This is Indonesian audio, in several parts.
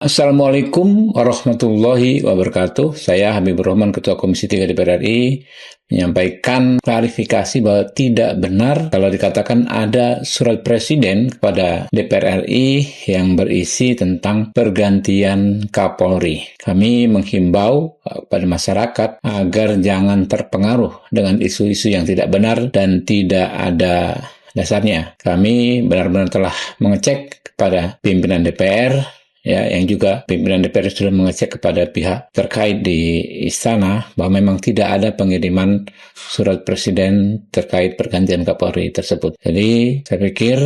Assalamualaikum warahmatullahi wabarakatuh. Saya Habibur Rahman, Ketua Komisi 3 DPR RI, menyampaikan klarifikasi bahwa tidak benar kalau dikatakan ada surat Presiden kepada DPR RI yang berisi tentang pergantian Kapolri. Kami menghimbau kepada masyarakat agar jangan terpengaruh dengan isu-isu yang tidak benar dan tidak ada dasarnya. Kami benar-benar telah mengecek kepada pimpinan DPR, yang juga pimpinan DPR sudah mengecek kepada pihak terkait di istana bahwa memang tidak ada pengiriman surat presiden terkait pergantian Kapolri tersebut. Jadi saya pikir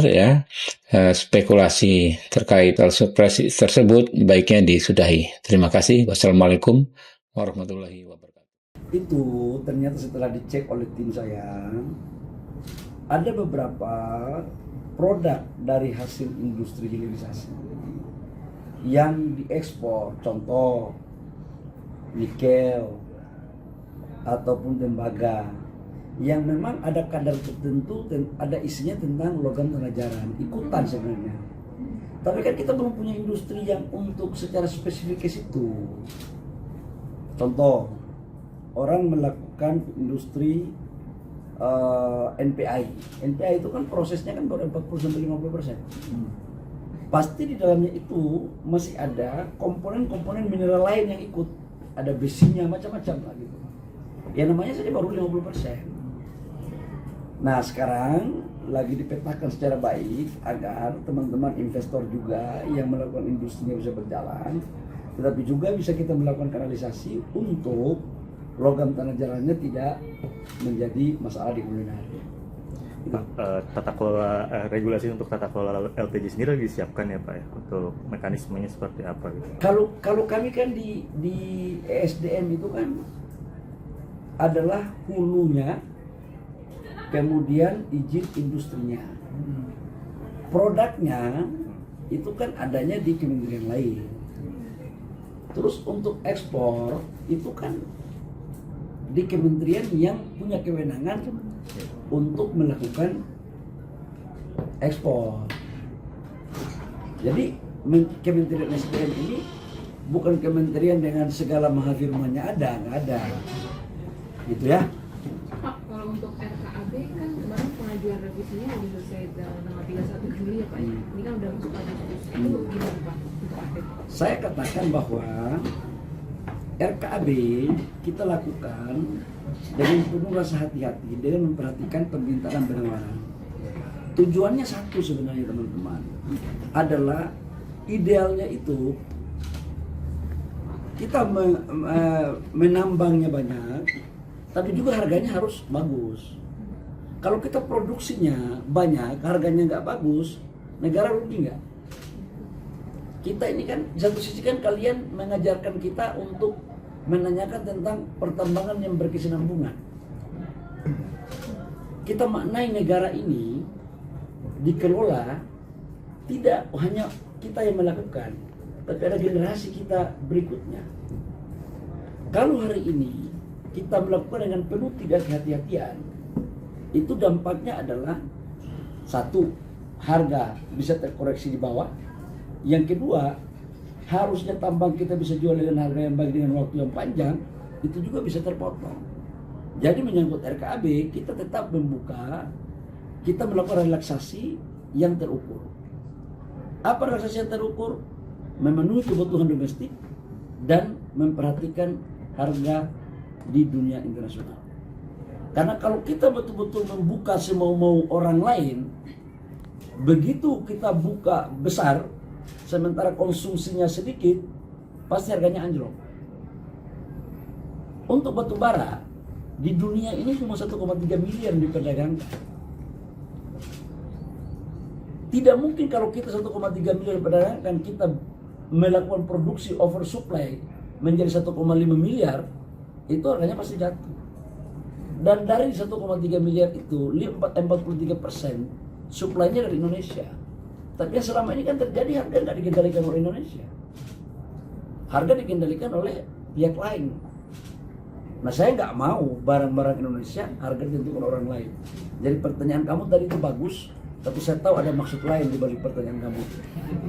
spekulasi terkait surat tersebut baiknya disudahi. Terima kasih. Wassalamualaikum warahmatullahi wabarakatuh. Itu ternyata setelah dicek oleh tim saya, ada beberapa produk dari hasil industri hilirisasi yang diekspor, contoh nikel ataupun tembaga, yang memang ada kadar tertentu dan ada isinya tentang logam tanah jarang, ikutan sebenarnya. Tapi kan kita belum punya industri yang untuk secara spesifik ke situ. Contoh, orang melakukan industri NPI. NPI itu kan prosesnya kan baru 40-50%. Pasti di dalamnya itu masih ada komponen-komponen mineral lain yang ikut, ada besinya macam-macam lah gitu. Ya namanya saja baru 50%. Nah sekarang lagi dipetakan secara baik agar teman-teman investor juga yang melakukan industrinya bisa berjalan, tetapi juga bisa kita melakukan kanalisasi untuk logam tanah jalannya tidak menjadi masalah di kemudian hari. Tata kelola regulasi untuk tata kelola LPG sendiri lagi disiapkan ya Pak ya, untuk mekanismenya seperti apa gitu? Kalau kami kan di ESDM itu kan adalah hulunya, kemudian izin industrinya, produknya itu kan adanya di kementerian lain. Terus untuk ekspor itu kan di kementerian yang punya kewenangan untuk melakukan ekspor. Jadi Kementerian SDM ini bukan kementerian dengan segala mahafirmannya, nggak ada. Gitu ya. Pak, kalau untuk RKAB kan kemarin pengajuan revisinya udah selesai tanggal 31 Juli ya Pak. Ini kan udah masuk Agustus. Itu gimana Pak untuk update? Saya katakan bahwa RKAB kita lakukan dengan penuh rasa hati-hati dengan memperhatikan permintaan penawaran. Tujuannya satu sebenarnya teman-teman, adalah idealnya itu kita menambangnya banyak, tapi juga harganya harus bagus. Kalau kita produksinya banyak, harganya nggak bagus, negara rugi nggak? Kita ini kan di satu sisi kan kalian mengajarkan kita untuk menanyakan tentang pertambangan yang berkesinambungan. Kita maknai negara ini dikelola tidak hanya kita yang melakukan, tapi ada generasi kita berikutnya. Kalau hari ini kita melakukan dengan penuh tidak kehati-hatian, itu dampaknya adalah satu, harga bisa terkoreksi di bawah. Yang kedua, harusnya tambang kita bisa jual dengan harga yang baik dengan waktu yang panjang, itu juga bisa terpotong. Jadi menyangkut RKAB, kita tetap membuka, kita melakukan relaksasi yang terukur. Apa relaksasi yang terukur? Memenuhi kebutuhan domestik dan memperhatikan harga di dunia internasional. Karena kalau kita betul-betul membuka semau-mau orang lain, begitu kita buka besar, sementara konsumsinya sedikit, pasti harganya anjlok. Untuk batu bara di dunia ini cuma 1,3 miliar diperdagangkan. Tidak mungkin kalau kita 1,3 miliar diperdagangkan, kita melakukan produksi oversupply menjadi 1,5 miliar, itu harganya pasti jatuh. Dan dari 1,3 miliar itu 43% supply-nya dari Indonesia. Tapi yang selama ini kan terjadi, harga nggak dikendalikan oleh Indonesia. Harga dikendalikan oleh pihak lain. Nah saya nggak mau barang-barang Indonesia harga ditentukan orang lain. Jadi pertanyaan kamu tadi itu bagus. Tapi saya tahu ada maksud lain di balik pertanyaan kamu.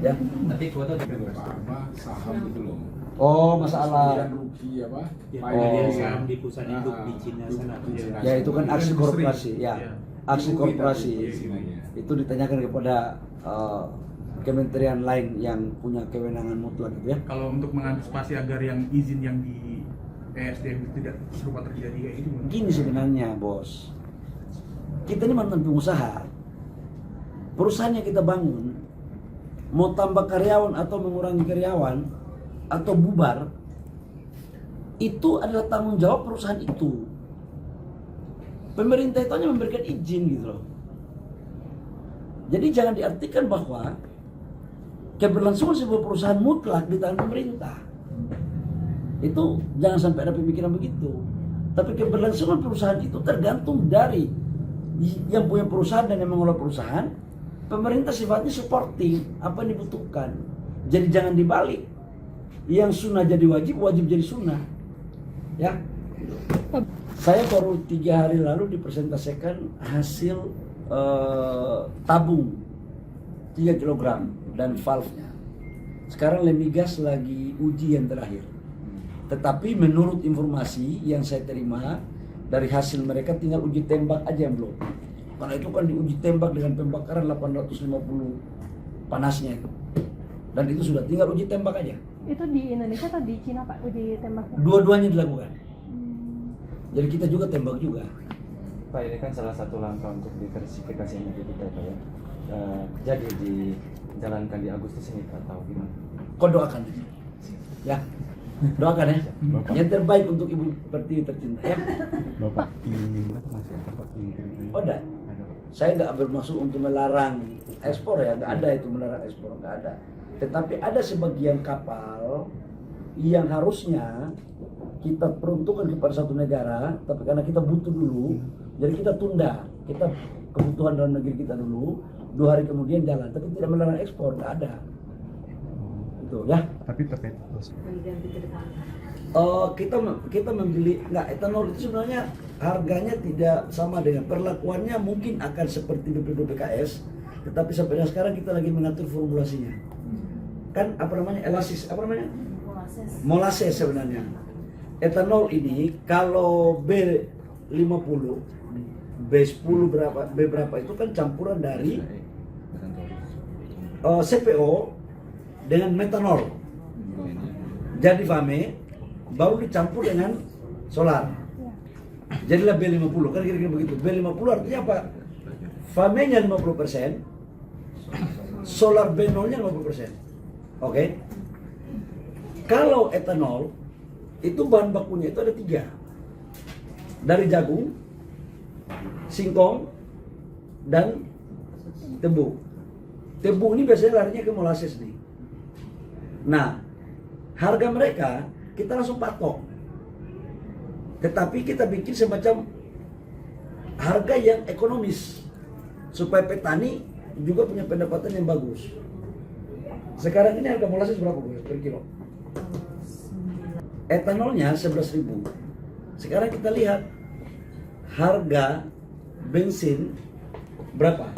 Ya. Nanti kuota Apa saham itu loh. Oh, masalah. Sembilan rugi apa? Oh. saham di perusahaan induk di Cina sana. Ya itu kan aksi korporasi, ya. Aksi korporasi. Istilahnya. Itu ditanyakan kepada kementerian lain yang punya kewenangan mutlak gitu ya. Kalau untuk mengantisipasi agar yang izin yang di ESDM itu tidak serupa terjadi kayak gitu. Gini sebenarnya, Bos. Kita ini mantan pengusaha. Perusahaan yang kita bangun mau tambah karyawan atau mengurangi karyawan atau bubar, itu adalah tanggung jawab perusahaan itu. Pemerintah itu hanya memberikan izin gitu loh. Jadi jangan diartikan bahwa keberlangsungan sebuah perusahaan mutlak di tangan pemerintah. Itu jangan sampai ada pemikiran begitu. Tapi keberlangsungan perusahaan itu tergantung dari yang punya perusahaan dan yang mengelola perusahaan. Pemerintah sifatnya supporting apa yang dibutuhkan. Jadi jangan dibalik. Yang sunnah jadi wajib, wajib jadi sunnah. Ya. Saya baru 3 hari lalu dipresentasikan hasil tabung 3 kg dan valve-nya. Sekarang Lemigas lagi uji yang terakhir. Tetapi menurut informasi yang saya terima dari hasil mereka tinggal uji tembak aja yang belum. Karena itu kan diuji tembak dengan pembakaran 850 panasnya itu. Dan itu sudah tinggal uji tembak aja. Itu di Indonesia atau di Cina Pak uji tembaknya? Dua-duanya dilakukan. Jadi kita juga tembak juga. Pak, ini kan salah satu langkah untuk diversifikasi energi kita Pak ya. Jadi dijalankan di Agustus ini Pak, tahu gimana? Kau doakan aja. Ya. Doakan ya. Yang terbaik untuk Ibu Pertiwi tercinta ya. Bapak ingin masih ada Pak? Oh, enggak. Saya nggak bermaksud untuk melarang ekspor ya, nggak ada itu melarang ekspor, nggak ada. Tetapi ada sebagian kapal yang harusnya kita peruntukkan kepada satu negara, tapi karena kita butuh dulu, jadi kita tunda, kita kebutuhan dalam negeri kita dulu, 2 hari kemudian jalan, tapi tidak melarang ekspor, nggak ada. Itu ya. Tapi terkait Ganti ke depan. Kita membeli, etanol itu sebenarnya harganya tidak sama dengan perlakuannya, mungkin akan seperti BPKS, tetapi sampai sekarang kita lagi mengatur formulasinya. Kan molases sebenarnya. Etanol ini kalau B50, B10 berapa, B berapa itu kan campuran dari CPO dengan metanol. Jadi fame baru dicampur dengan solar. Jadilah B50, kan kira-kira begitu. B50 artinya apa? Famenya 50%, solar B0-nya 50%. Oke? Kalau etanol, itu bahan bakunya itu ada 3. Dari jagung, singkong, dan tebu. Tebu ini biasanya larinya ke molasses nih. Nah, harga mereka kita langsung patok. Tetapi kita bikin semacam harga yang ekonomis supaya petani juga punya pendapatan yang bagus. Sekarang ini harga molasses berapa per kilo? Etanolnya 11.000. Sekarang kita lihat harga bensin berapa?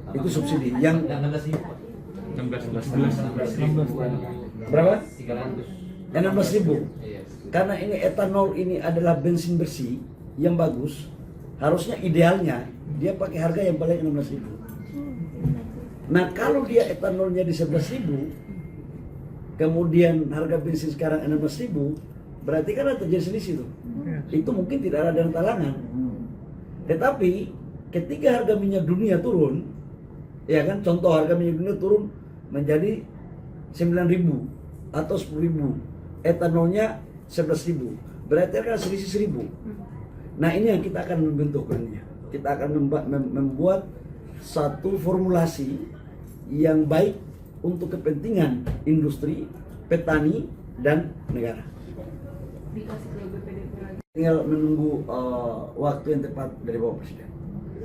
Itu subsidi yang 16.000. berapa? 300. 16.000. Karena ini etanol ini adalah bensin bersih yang bagus, harusnya idealnya dia pakai harga yang paling 16.000. Nah, kalau dia etanolnya di 11.000, kemudian harga bensin sekarang 16.000, berarti kan ada terjadi selisih tuh. Itu mungkin tidak ada dalam talangan. Tetapi ketika harga minyak dunia turun, ya kan, contoh harga minyak dunia turun menjadi 9.000 atau 10.000, etanolnya 11.000, berarti akan selisih 1.000. Nah, ini yang kita akan membentukkannya. Kita akan membuat satu formulasi yang baik untuk kepentingan industri, petani, dan negara. Dikasih ke BPDP lagi. Tinggal menunggu waktu yang tepat dari Bapak Presiden.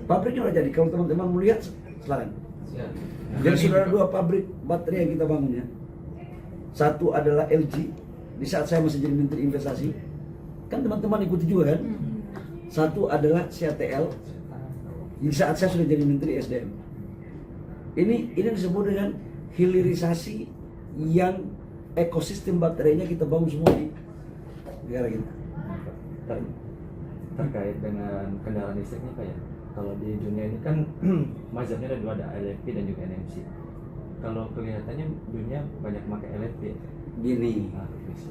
Pabriknya sudah jadi, kalau teman-teman melihat silakan. Jadi sudah ada 2 pabrik baterai yang kita bangun ya. Satu adalah LG, di saat saya masih jadi Menteri Investasi, kan teman-teman ikuti juga kan. satu adalah CATL. Di saat saya sudah jadi Menteri SDM. Ini disebut dengan hilirisasi yang ekosistem baterainya kita bangun semua di negara kita. Terkait dengan kendaraan listriknya Pak ya, kalau di dunia ini kan mazhabnya ada dua, ada LFP dan juga NMC. Kalau kelihatannya dunia banyak pakai LFP. Gini, Nah, terus.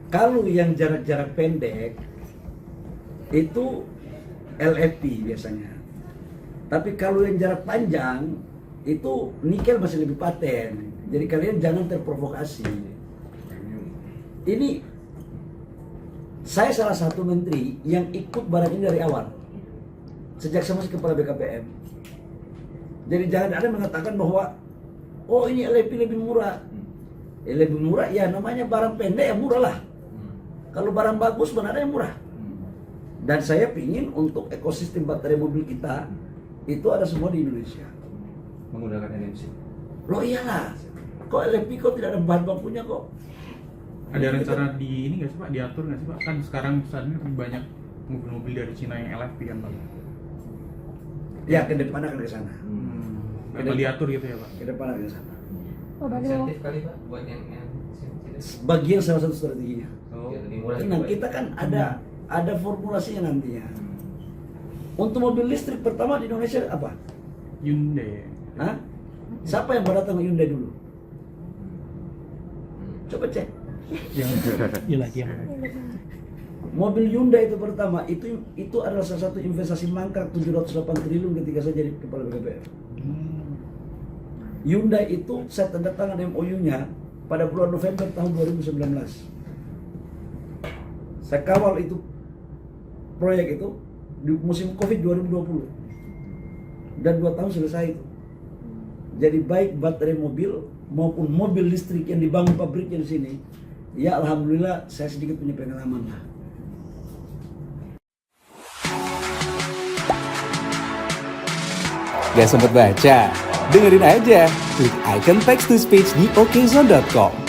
kalau yang jarak-jarak pendek itu LFP biasanya. Tapi kalau yang jarak panjang itu nikel masih lebih paten. Jadi kalian jangan terprovokasi. Ini saya salah satu menteri yang ikut barang ini dari awal. Sejak saya masih kepala BKPM. Jadi jangan ada mengatakan bahwa oh ini LFP lebih murah. Lebih murah ya namanya barang pendek ya murah lah. Kalau barang bagus benar yang murah. Dan saya pingin untuk ekosistem baterai mobil kita itu ada semua di Indonesia. Menggunakan NMC. Loh iyalah. Kok LFP kok tidak ada bahan bakunya kok? Ada rencana di ini nggak sih Pak, diatur nggak sih Pak? Kan sekarang saat ini lebih banyak mobil-mobil dari Cina yang LFP kan Pak. Ya ke depan akan ke sana. Bakal diatur gitu ya Pak. Ke depan akan ke sana. Oh, baru kali Pak buat yang Bagian salah satu strateginya. Oh, Nah, kita kan ada formulasinya nantinya. Untuk mobil listrik pertama di Indonesia apa? Hyundai. Hah? Siapa yang berdatang ke Hyundai dulu? Coba cek. Mobil Hyundai itu pertama itu adalah salah satu investasi mangkrak 708 triliun ketika saya jadi kepala BKPM. Hyundai itu saya tanda tangan MOU-nya pada bulan November tahun 2019. Saya kawal itu proyek itu di musim Covid 2020 dan 2 tahun selesai itu. Jadi baik baterai mobil maupun mobil listrik yang dibangun pabriknya di sini, ya alhamdulillah saya sedikit punya pengalaman lah. Gak sempet baca? Dengerin aja, klik icon text to speech di okezone.com.